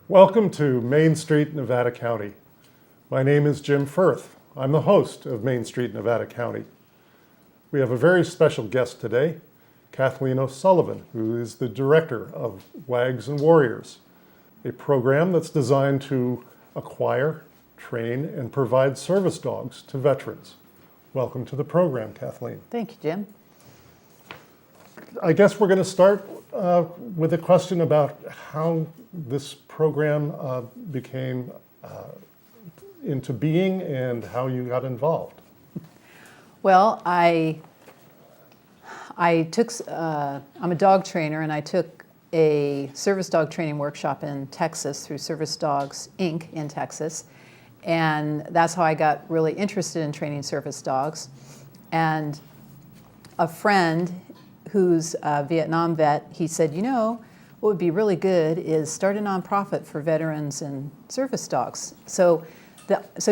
Welcome to Main Street, Nevada County. My name is Jim Firth. I'm the host of Main Street, Nevada County. We have a very special guest today, Kathleen O'Sullivan, who is the director of Wags and Warriors, a program that's designed to acquire, train, and provide service dogs to veterans. Welcome to the program, Kathleen. Thank you, Jim. I guess we're going to start with a question about how this program became into being and how you got involved. Well, I'm a dog trainer, and I took a service dog training workshop in Texas through Service Dogs, Inc. in Texas. And that's how I got really interested in training service dogs. And a friend who's a Vietnam vet, he said, you know, what would be really good is start a nonprofit for veterans and service dogs. So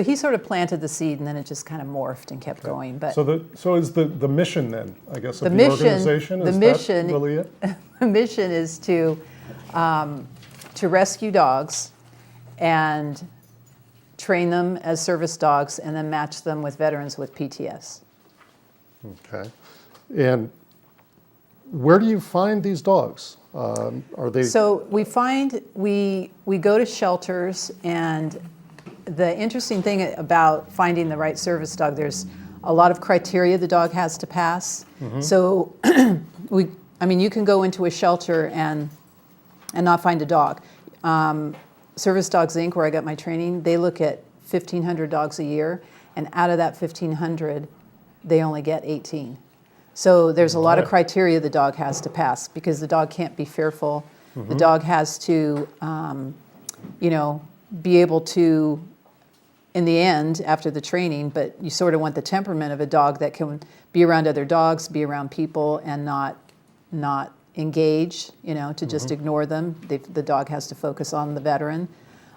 he sort of planted the seed, and then it just kind of morphed and kept going. But so is the mission then, I guess, of the organization? The mission, really it? The mission is to rescue dogs and train them as service dogs, and then match them with veterans with PTS. Okay. And where do you find these dogs? Are they? So we go to shelters, and the interesting thing about finding the right service dog, there's a lot of criteria the dog has to pass. Mm-hmm. So you can go into a shelter and not find a dog. Service Dogs Inc., where I got my training, they look at 1,500 dogs a year, and out of that 1,500, they only get 18. So there's a lot of criteria the dog has to pass, because the dog can't be fearful. Mm-hmm. The dog has to, be able to, in the end, after the training, but you sort of want the temperament of a dog that can be around other dogs, be around people, and not engage, to just ignore them. The dog has to focus on the veteran,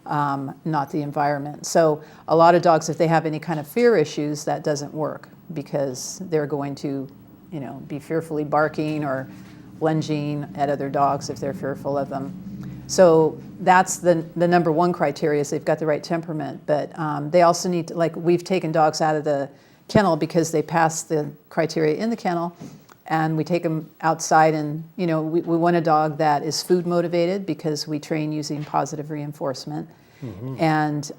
not the environment. So a lot of dogs, if they have any kind of fear issues, that doesn't work, because they're going to be fearfully barking or lunging at other dogs if they're fearful of them. So that's the number one criteria, is they've got the right temperament. But they also need to, we've taken dogs out of the kennel because they pass the criteria in the kennel, and we take them outside, and we want a dog that is food motivated, because we train using positive reinforcement. Mm-hmm. And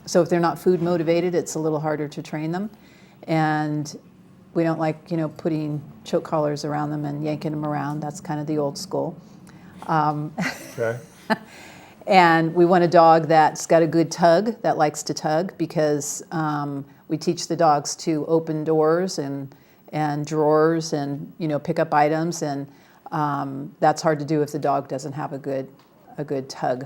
so if they're not food motivated, it's a little harder to train them. And we don't like, putting choke collars around them and yanking them around. That's kind of the old school. Okay. And we want a dog that's got a good tug, that likes to tug, because we teach the dogs to open doors and drawers and, pick up items. And that's hard to do if the dog doesn't have a good tug.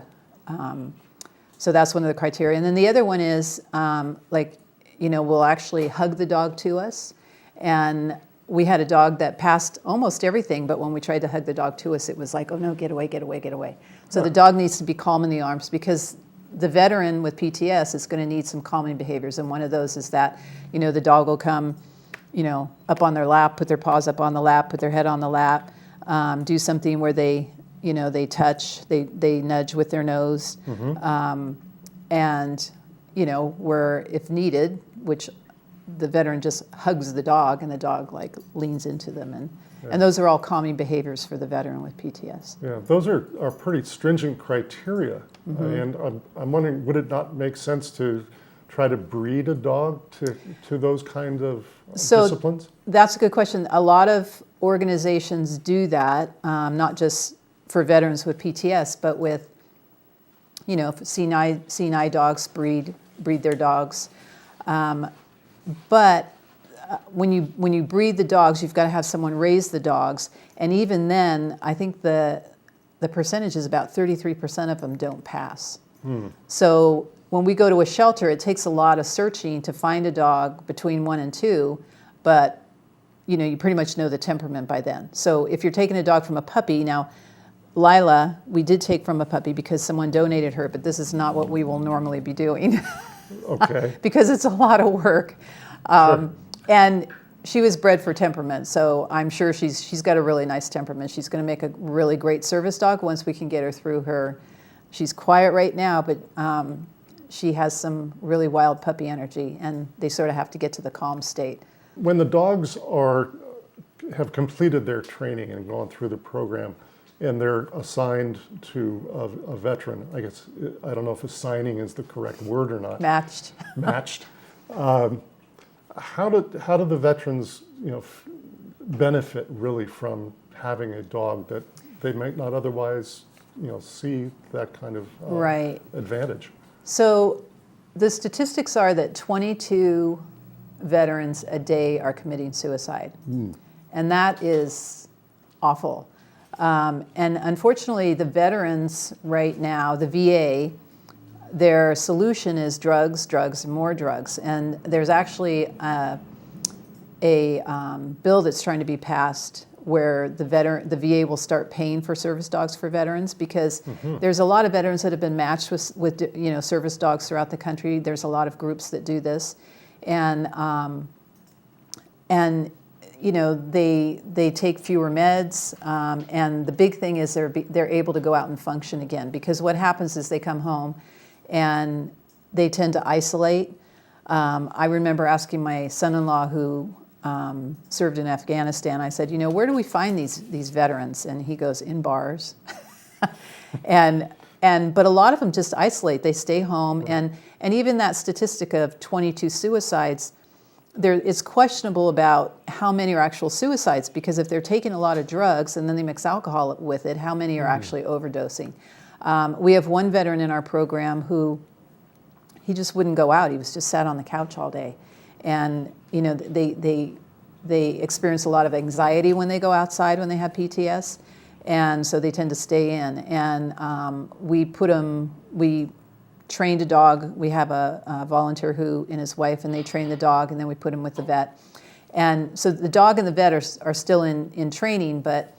So that's one of the criteria. And then the other one is, we'll actually hug the dog to us. And we had a dog that passed almost everything, but when we tried to hug the dog to us, it was like, oh no, get away, get away, get away. So the dog needs to be calm in the arms, because the veteran with PTS is going to need some calming behaviors. And one of those is that, the dog will come, up on their lap, put their paws up on the lap, put their head on the lap, do something where they touch, they nudge with their nose. Mm-hmm. And, where if needed, which the veteran just hugs the dog, and the dog leans into them, and those are all calming behaviors for the veteran with PTS. Yeah, those are pretty stringent criteria. Mm-hmm. And I'm wondering, would it not make sense to try to breed a dog to those kind of disciplines? That's a good question. A lot of organizations do that, not just for veterans with PTS, but with CNI dogs breed their dogs. But when you breed the dogs, you've got to have someone raise the dogs, and even then, I think the percentage is about 33% of them don't pass. So when we go to a shelter, it takes a lot of searching to find a dog between 1 and 2, but you pretty much know the temperament by then. So if you're taking a dog from a puppy, now Lila, we did take from a puppy because someone donated her, but this is not what we will normally be doing. Okay. Because it's a lot of work. Sure. And she was bred for temperament, so I'm sure she's got a really nice temperament. She's going to make a really great service dog once we can get her through her she's quiet right now, but she has some really wild puppy energy, and they sort of have to get to the calm state. When the dogs have completed their training and gone through the program, and they're assigned to a veteran, I guess, I don't know if assigning is the correct word or not. Matched. Matched. How do the veterans, benefit really from having a dog that they might not otherwise, see that kind of Right. advantage? So the statistics are that 22 veterans a day are committing suicide. And that is awful. And unfortunately, the veterans right now, the VA, their solution is drugs, drugs, and more drugs. And there's actually a bill that's trying to be passed where the VA will start paying for service dogs for veterans, because there's a lot of veterans that have been matched with service dogs throughout the country. There's a lot of groups that do this, and they take fewer meds, and the big thing is they're able to go out and function again, because what happens is they come home and they tend to isolate. I remember asking my son-in-law, who served in Afghanistan, I said, where do we find these veterans? And he goes, in bars. But a lot of them just isolate. They stay home, and even that statistic of 22 suicides, it's questionable about how many are actual suicides, because if they're taking a lot of drugs and then they mix alcohol with it, how many are actually overdosing? We have one veteran in our program who, he just wouldn't go out. He was just sat on the couch all day. And they experience a lot of anxiety when they go outside when they have PTS, and so they tend to stay in. And we trained a dog. We have a volunteer and his wife, and they train the dog, and then we put him with the vet. And so the dog and the vet are still in training, but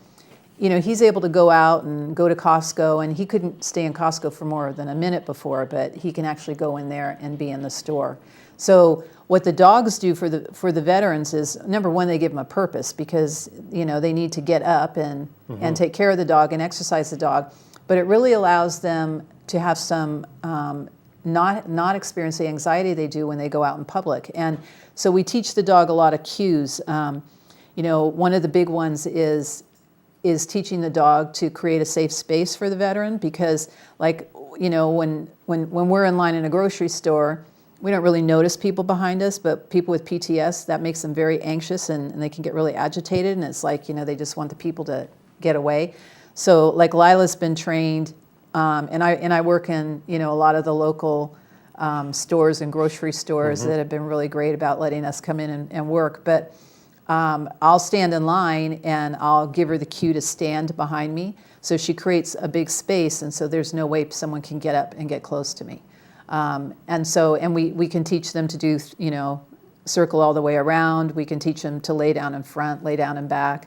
he's able to go out and go to Costco, and he couldn't stay in Costco for more than a minute before, but he can actually go in there and be in the store. So what the dogs do for the veterans is, number one, they give them a purpose, because they need to get up and take care of the dog and exercise the dog, but it really allows them to have some not experience the anxiety they do when they go out in public. And so we teach the dog a lot of cues. One of the big ones is teaching the dog to create a safe space for the veteran, because when we're in line in a grocery store, we don't really notice people behind us, but people with PTS, that makes them very anxious, and they can get really agitated, and it's like, they just want the people to get away. So like Lila's been trained, and I work in, a lot of the local stores and grocery stores that have been really great about letting us come in and work. But I'll stand in line and I'll give her the cue to stand behind me. So she creates a big space, and so there's no way someone can get up and get close to me. And we can teach them to do, circle all the way around. We can teach them to lay down in front, lay down in back.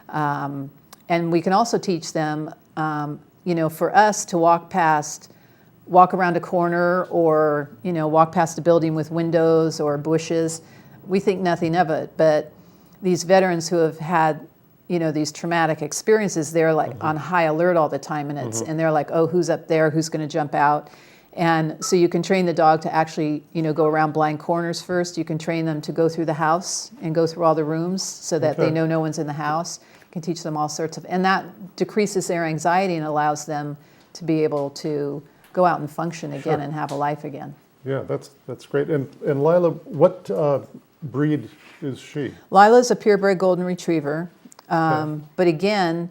And we can also teach them, for us to walk around a corner, or, walk past a building with windows or bushes. We think nothing of it, but these veterans who have had, these traumatic experiences, they're like on high alert all the time, and and they're like, oh, who's up there? Who's going to jump out? And so you can train the dog to actually, go around blind corners first. You can train them to go through the house and go through all the rooms so that they know no one's in the house. You can teach them all sorts of, and that decreases their anxiety and allows them to be able to go out and function again and have a life again. Yeah, that's great. And Lila, what breed is she? Lila's a purebred golden retriever, but again,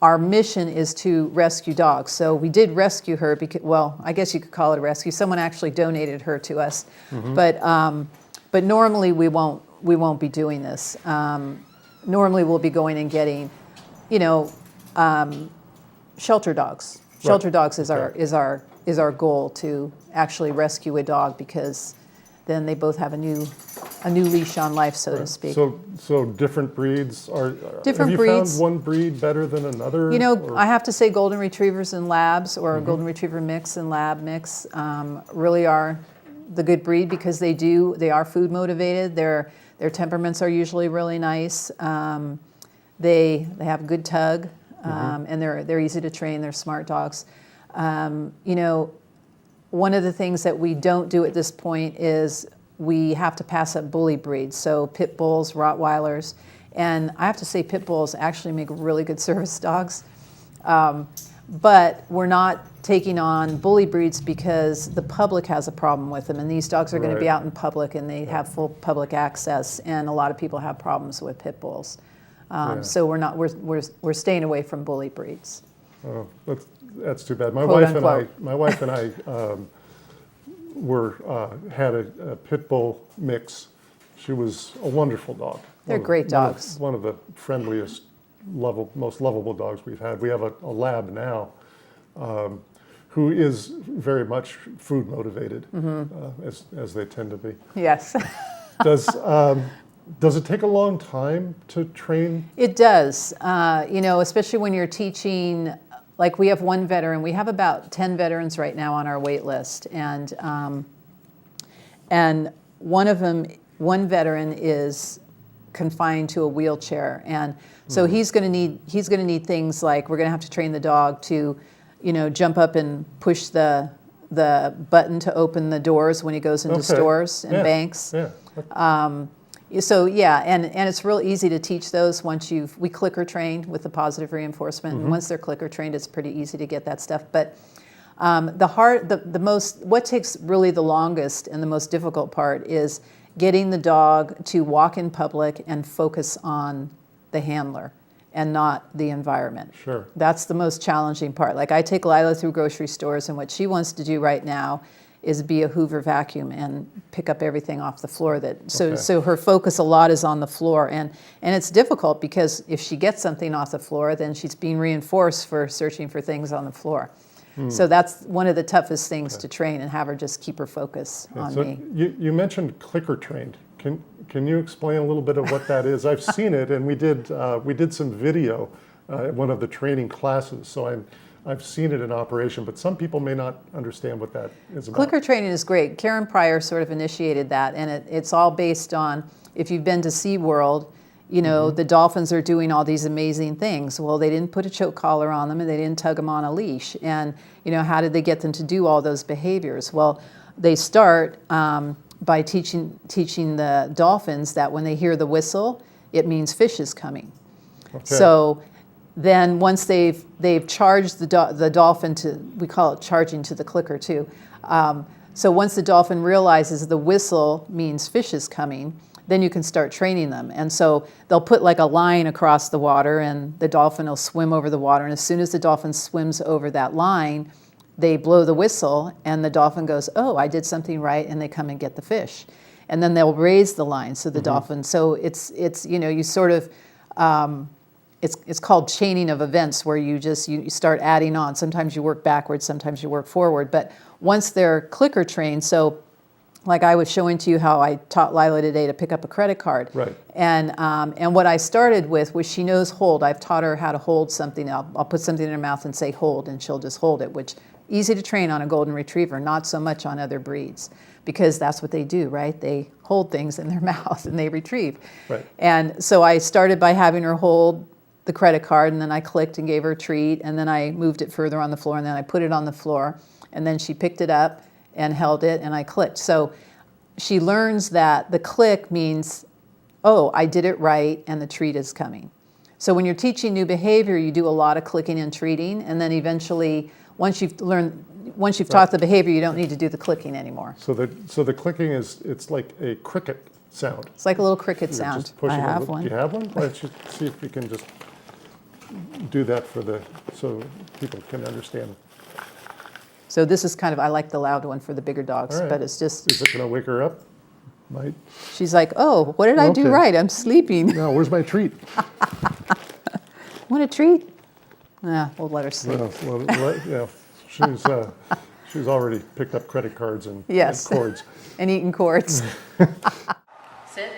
our mission is to rescue dogs. So we did rescue her because, well, I guess you could call it a rescue. Someone actually donated her to us, but normally we won't be doing this. Normally we'll be going and getting, shelter dogs. Shelter dogs is our goal, to actually rescue a dog, because then they both have a new leash on life, so to speak. So different breeds are. Different have you breeds. found one breed better than another? I have to say golden retrievers and labs, or golden retriever mix and lab mix, really are the good breed, because they are food motivated. Their temperaments are usually really nice. They have good tug, and they're easy to train. They're smart dogs. You know, one of the things that we don't do at this point is we have to pass up bully breeds, so pit bulls, Rottweilers, and I have to say pit bulls actually make really good service dogs. But we're not taking on bully breeds because the public has a problem with them, and these dogs are going to be Right. out in public, and they have full public access, and a lot of people have problems with pit bulls. Yeah. So we're staying away from bully breeds. Oh, that's too bad. Quote, unquote. My wife and I had a pit bull mix. She was a wonderful dog. They're great dogs. One of the friendliest, most lovable dogs we've had. We have a lab now who is very much food motivated, as they tend to be. Yes. Does it take a long time to train? It does, you know, especially when you're teaching, like we have one veteran, we have about 10 veterans right now on our wait list. And one veteran is confined to a wheelchair. And so he's going to need things like, we're going to have to train the dog to, you know, jump up and push the button to open the doors when he goes into stores and banks. Yeah. So yeah, and it's real easy to teach those once we clicker trained with the positive reinforcement. And once they're clicker trained, it's pretty easy to get that stuff. But what takes really the longest and the most difficult part is getting the dog to walk in public and focus on the handler and not the environment. Sure. That's the most challenging part. Like I take Lila through grocery stores, and what she wants to do right now is be a Hoover vacuum and pick up everything off the floor. So her focus a lot is on the floor, and it's difficult because if she gets something off the floor, then she's being reinforced for searching for things on the floor. So that's one of the toughest things to train, and have her just keep her focus on me. You mentioned clicker trained. Can you explain a little bit of what that is? I've seen it, and we did some video at one of the training classes. So I've seen it in operation, but some people may not understand what that is about. Clicker training is great. Karen Pryor sort of initiated that, and it's all based on, if you've been to SeaWorld, you know, the dolphins are doing all these amazing things. Well, they didn't put a choke collar on them, and they didn't tug them on a leash. And, you know, how did they get them to do all those behaviors? Well, they start by teaching the dolphins that when they hear the whistle, it means fish is coming. Okay. So then once they've charged the dolphin to, we call it charging to the clicker too. So once the dolphin realizes the whistle means fish is coming, then you can start training them. And so they'll put like a line across the water, and the dolphin will swim over the water. And as soon as the dolphin swims over that line, they blow the whistle, and the dolphin goes, oh, I did something right, and they come and get the fish. And then they'll raise the line, so the dolphin, so it's you know, you sort of, it's called chaining of events, where you start adding on. Sometimes you work backwards, sometimes you work forward. But once they're clicker trained, so like I was showing to you how I taught Lila today to pick up a credit card. Right. And what I started with was, she knows hold. I've taught her how to hold something. I'll put something in her mouth and say hold, and she'll just hold it, which easy to train on a golden retriever, not so much on other breeds, because that's what they do, right? They hold things in their mouth and they retrieve. Right. And so I started by having her hold the credit card, and then I clicked and gave her a treat, and then I moved it further on the floor, and then I put it on the floor, and then she picked it up and held it, and I clicked. So she learns that the click means, oh, I did it right, and the treat is coming. So when you're teaching new behavior, you do a lot of clicking and treating, and then eventually, once you've taught the behavior, you don't need to do the clicking anymore. So the clicking it's like a cricket sound. It's like a little cricket You're sound. just pushing I have Do one. you have one? Why don't you see if you can just do that so people can understand. So this is kind of, I like the loud one for the bigger dogs, All right. but it's just, Is it going to wake her up? Might. she's like, oh, what did I do Okay. right? I'm sleeping. No, where's my treat? Want a treat? Nah, we'll let her sleep. Yeah, she's already picked up credit cards and Yes. cords. And eating cords. Sit.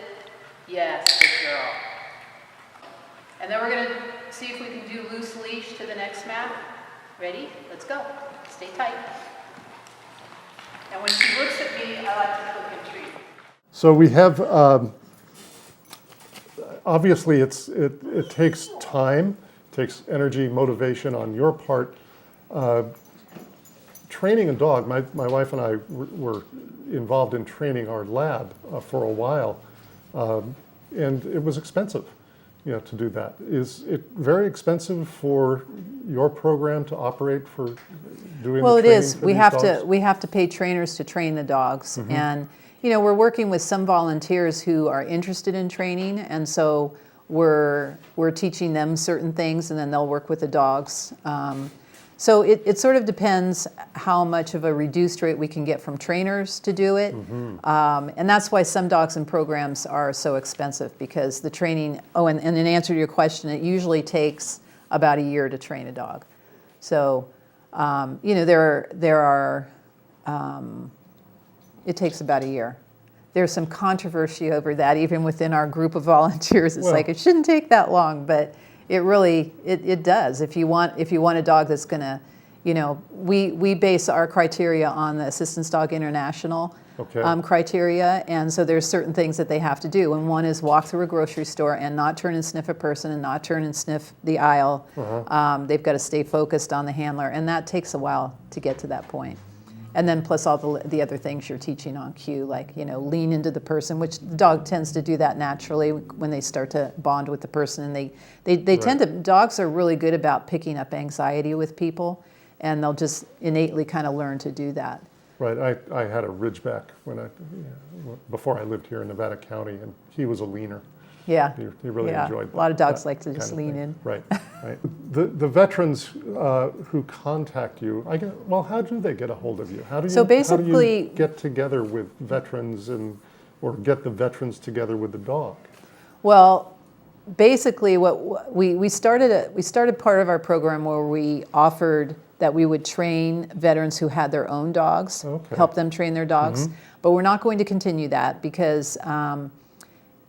Yes, good girl. And then we're going to see if we can do loose leash to the next mat. Ready? Let's go. Stay tight. And when she looks at me, I like to click and treat. So we have, obviously it takes time, takes energy, motivation on your part. training a dog, my wife and I were involved in training our lab for a while, and it was expensive, to do that. Is it very expensive for your program to operate for doing Well, the it training is. for We these have dogs? to pay trainers to train the dogs, and we're working with some volunteers who are interested in training, and so we're teaching them certain things, and then they'll work with the dogs. So it sort of depends how much of a reduced rate we can get from trainers to do it. And that's why some dogs and programs are so expensive, because the training, and in answer to your question, it usually takes about a year to train a dog. So, it takes about a year. There's some controversy over that, even within our group of volunteers. It's like, it shouldn't take that long, but it really, it does. If you want a dog that's gonna, we base our criteria on the Assistance Dog International criteria, and so there's certain things that they have to do. And one is walk through a grocery store and not turn and sniff a person and not turn and sniff the aisle. They've got to stay focused on the handler, and that takes a while to get to that point. And then plus all the other things you're teaching on cue, like, lean into the person, which the dog tends to do that naturally when they start to bond with the person. And they tend to, dogs are really good about picking up anxiety with people, and they'll just innately kind of learn to do that. Right. I had a Ridgeback before I lived here in Nevada County, and he was a leaner. Yeah. He really enjoyed that. A lot of dogs like to just lean in. Right. The veterans who contact you, how do they get a hold of you? How do you get together with veterans or get the veterans together with the dog? Well, basically, what we started part of our program where we offered that we would train veterans who had their own dogs, help them train their dogs. But we're not going to continue that because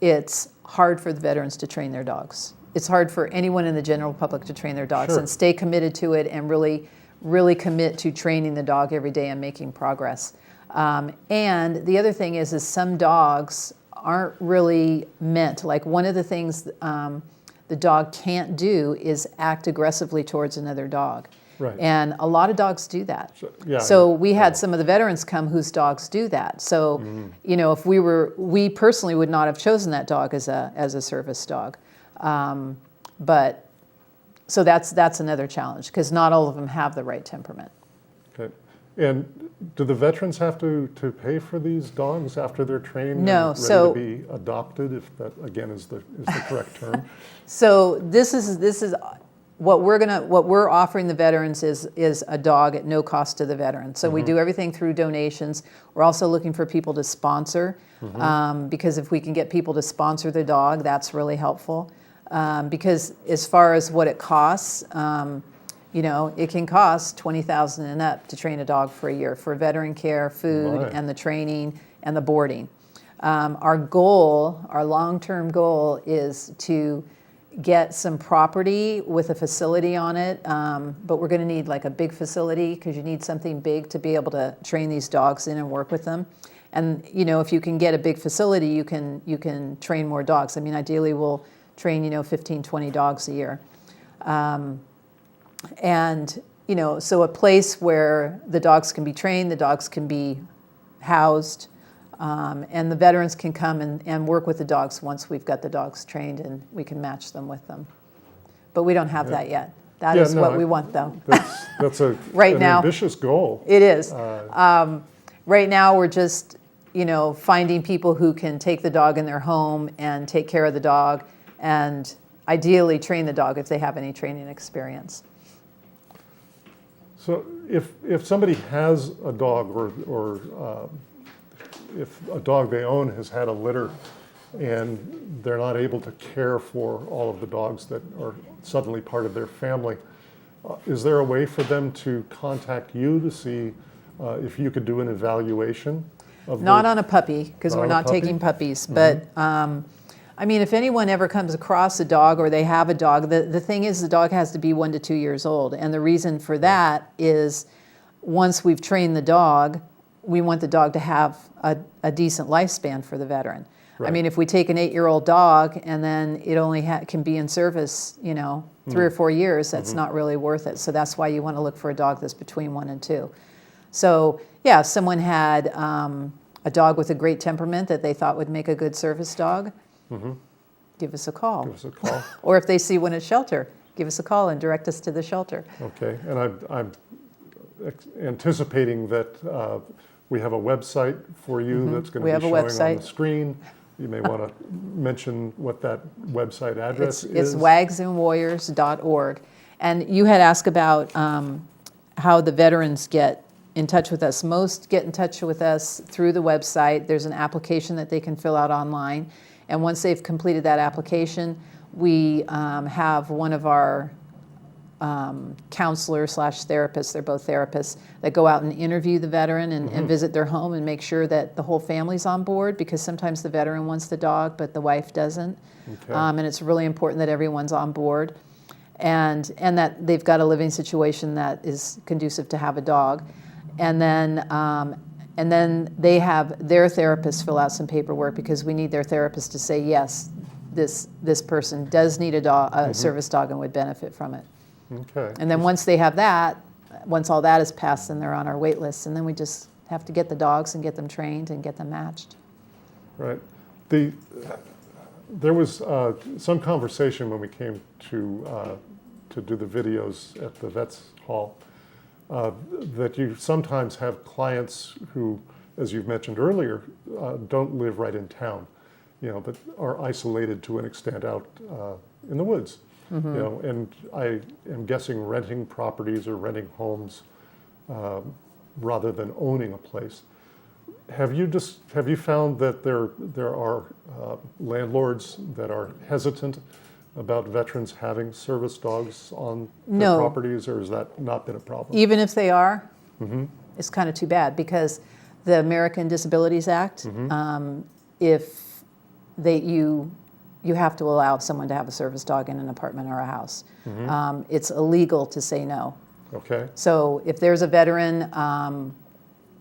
it's hard for the veterans to train their dogs. It's hard for anyone in the general public to train their dogs and stay committed to it and really, really commit to training the dog every day and making progress. And the other thing is some dogs aren't really meant, like one of the things the dog can't do is act aggressively towards another dog. Right. And a lot of dogs do that. So we had some of the veterans come whose dogs do that. So, if we personally would not have chosen that dog as a service dog. But so that's another challenge, because not all of them have the right temperament. Okay. And do the veterans have to pay for these dogs after they're trained No, and ready to be adopted, if that again is the correct term? So this is what we're offering the veterans is a dog at no cost to the veteran. So we do everything through donations. We're also looking for people to sponsor, because if we can get people to sponsor the dog, that's really helpful. Because as far as what it costs, it can cost $20,000 and up to train a dog for a year for veteran care, food, and the training and the boarding. Our long-term goal is to get some property with a facility on it, but we're going to need like a big facility, because you need something big to be able to train these dogs in and work with them. And if you can get a big facility, you can train more dogs. I mean, ideally we'll train 15, 20 dogs a year. And so a place where the dogs can be trained, the dogs can be housed, and the veterans can come and work with the dogs once we've got the dogs trained, and we can match them with them. But we don't have that yet. That is what we want, though. That's an ambitious goal. It is. Right now, we're just, finding people who can take the dog in their home and take care of the dog, and ideally train the dog if they have any training experience. So if somebody has a dog or if a dog they own has had a litter and they're not able to care for all of the dogs that are suddenly part of their family, is there a way for them to contact you to see if you could do an evaluation of Not on a puppy, because we're not taking puppies, but if anyone ever comes across a dog or they have a dog, the thing is the dog has to be 1 to 2 years old. And the reason for that is once we've trained the dog, we want the dog to have a decent lifespan for the veteran. Right. I mean, if we take an 8-year-old dog and then it only can be in service, 3 or 4 years, that's not really worth it. So that's why you want to look for a dog that's between 1 and 2. So yeah, if someone had a dog with a great temperament that they thought would make a good service dog, give us a call. Give us a call. Or if they see one at shelter, give us a call and direct us to the shelter. Okay, and I'm anticipating that we have a website for you that's going We to be have a showing on the website. screen. You may want to mention what that website address is. It's wagsandwarriors.org. And you had asked about how the veterans get in touch with us. Most get in touch with us through the website. There's an application that they can fill out online. And once they've completed that application, we have one of our counselors / therapists, they're both therapists, that go out and interview the veteran and visit their home and make sure that the whole family's on board, because sometimes the veteran wants the dog, but the wife doesn't. Okay. And it's really important that everyone's on board and that they've got a living situation that is conducive to have a dog. And then they have their therapist fill out some paperwork, because we need their therapist to say, yes, this person does need a service dog and would benefit from it. Okay. And then once they have that, once all that is passed, then they're on our wait list. And then we just have to get the dogs and get them trained and get them matched. Right. There was some conversation when we came to do the videos at the Vets Hall that you sometimes have clients who, as you've mentioned earlier, don't live right in town, but are isolated to an extent out in the woods. And I am guessing renting properties or renting homes rather than owning a place. Have you found that there are landlords that are hesitant about veterans having service dogs on their No. properties, or has that not been a problem? Even if they are, it's kind of too bad, because the American Disabilities Act, if you have to allow someone to have a service dog in an apartment or a house. It's illegal to say no. Okay. So if there's a veteran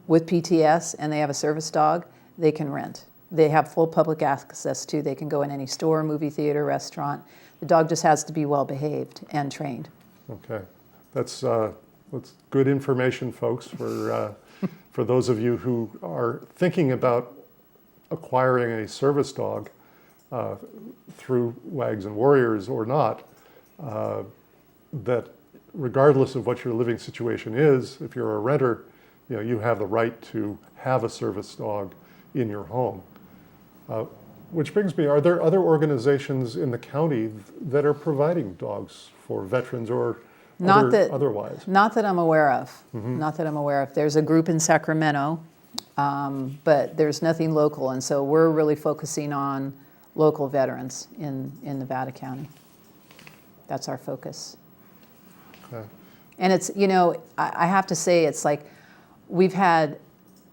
with PTS and they have a service dog, they can rent. They have full public access to. They can go in any store, movie theater, restaurant. The dog just has to be well behaved and trained. Okay, that's good information, folks, for those of you who are thinking about acquiring a service dog through Wags and Warriors or not. That regardless of what your living situation is, if you're a renter, you have the right to have a service dog in your home. Which brings me, are there other organizations in the county that are providing dogs for veterans or otherwise? Not that I'm aware of. Not that I'm aware of. There's a group in Sacramento, but there's nothing local, and so we're really focusing on local veterans in Nevada County. That's our focus. Okay. And it's, I have to say, it's like we've had,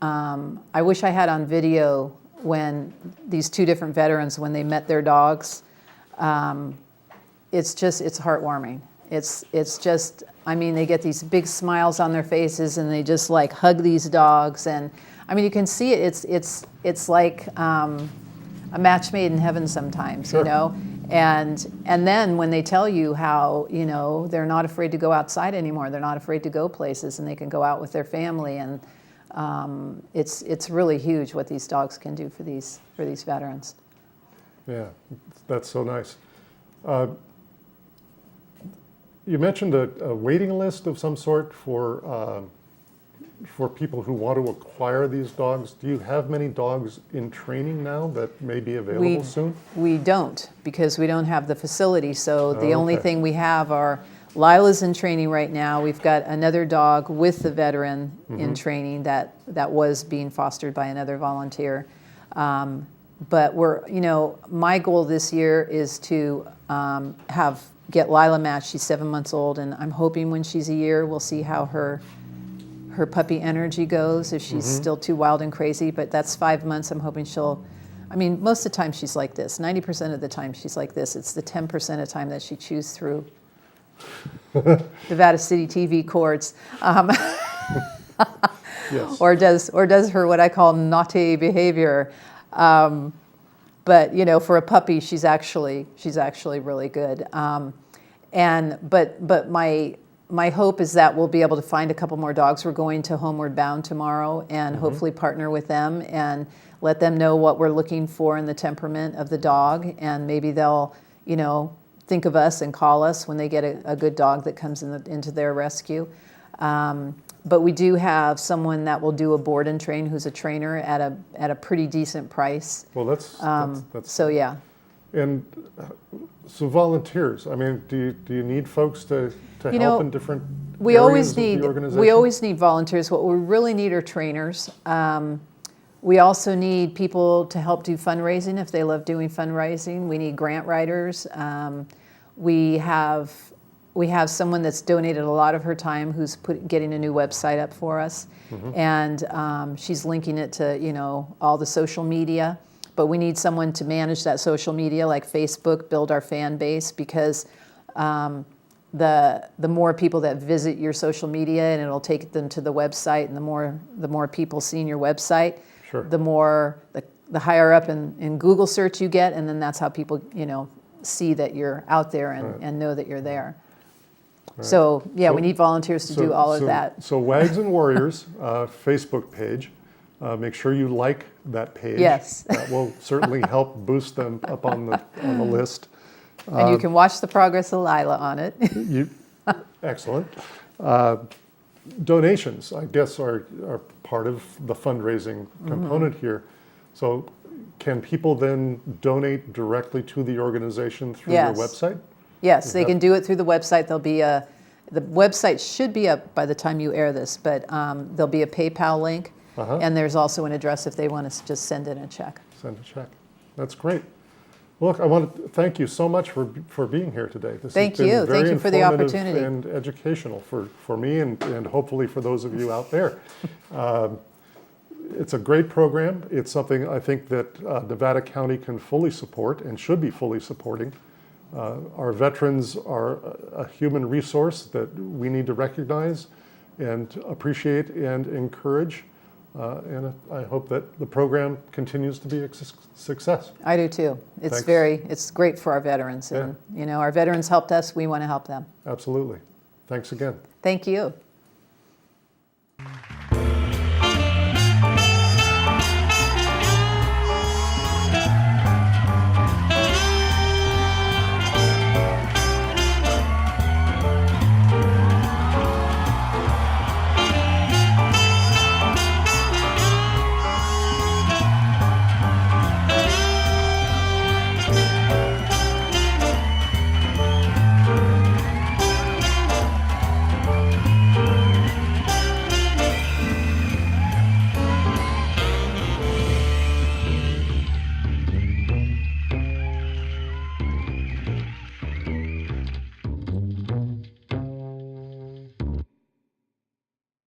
I wish I had on video when these two different veterans, when they met their dogs, it's heartwarming. It's just, they get these big smiles on their faces and they just like hug these dogs. And you can see it, it's like a match made in heaven sometimes, Sure. And then when they tell you how, they're not afraid to go outside anymore, they're not afraid to go places, and they can go out with their family, and it's really huge what these dogs can do for these veterans. Yeah, that's so nice. You mentioned a waiting list of some sort for people who want to acquire these dogs. Do you have many dogs in training now that may be available soon? We don't, because we don't have the facility. So the Oh, only okay. thing we have are Lila's in training right now. We've got another dog with the veteran in training that was being fostered by another volunteer. But my goal this year is to get Lila matched. She's 7 months old, and I'm hoping when she's a year, we'll see how her puppy energy goes, if she's still too wild and crazy. But that's 5 months. I'm hoping she'll, most of the time she's like this. 90% of the time she's like this. It's the 10% of the time that she chews through Nevada City TV cords. Yes. or does her what I call naughty behavior. But for a puppy, she's actually really good. But my hope is that we'll be able to find a couple more dogs. We're going to Homeward Bound tomorrow and hopefully partner with them and let them know what we're looking for in the temperament of the dog, and maybe they'll, think of us and call us when they get a good dog that comes into their rescue. But we do have someone that will do a board and train who's a trainer at a pretty decent price. Well, that's So yeah. And so volunteers. I mean, do you need folks to help in different we areas always of the need organization? we always need volunteers. What we really need are trainers. We also need people to help do fundraising if they love doing fundraising. We need grant writers. We have someone that's donated a lot of her time who's getting a new website up for us, and she's linking it to all the social media. But we need someone to manage that social media, like Facebook, build our fan base, because the more people that visit your social media, and it'll take them to the website, and the more people seeing your website, Sure. the higher up in Google search you get, and then that's how people see that you're out there and know that you're there. Right. So yeah, So- we need volunteers to do all of that. So Wags and Warriors Facebook page. Make sure you like that page. Yes. That will certainly help boost them up on the list. And you can watch the progress of Lila on it. Excellent. Donations, I guess, are part of the fundraising component here. So can people then donate directly to the organization through Yes. their website? Yes, they can do it through the website. The website should be up by the time you air this, but there'll be a PayPal link, and there's also an address if they want to just send in a check. Send a check. That's great. Well, look, I want to thank you so much for being here today. This Thank has been you. very Thank you for the informative opportunity. and educational for me and hopefully for those of you out there. It's a great program. It's something I think that Nevada County can fully support and should be fully supporting. Our veterans are a human resource that we need to recognize and appreciate and encourage. And I hope that the program continues to be a success. I do too. Thanks. It's great for our veterans, and our veterans helped us. We want to help them. Absolutely. Thanks again. Thank you.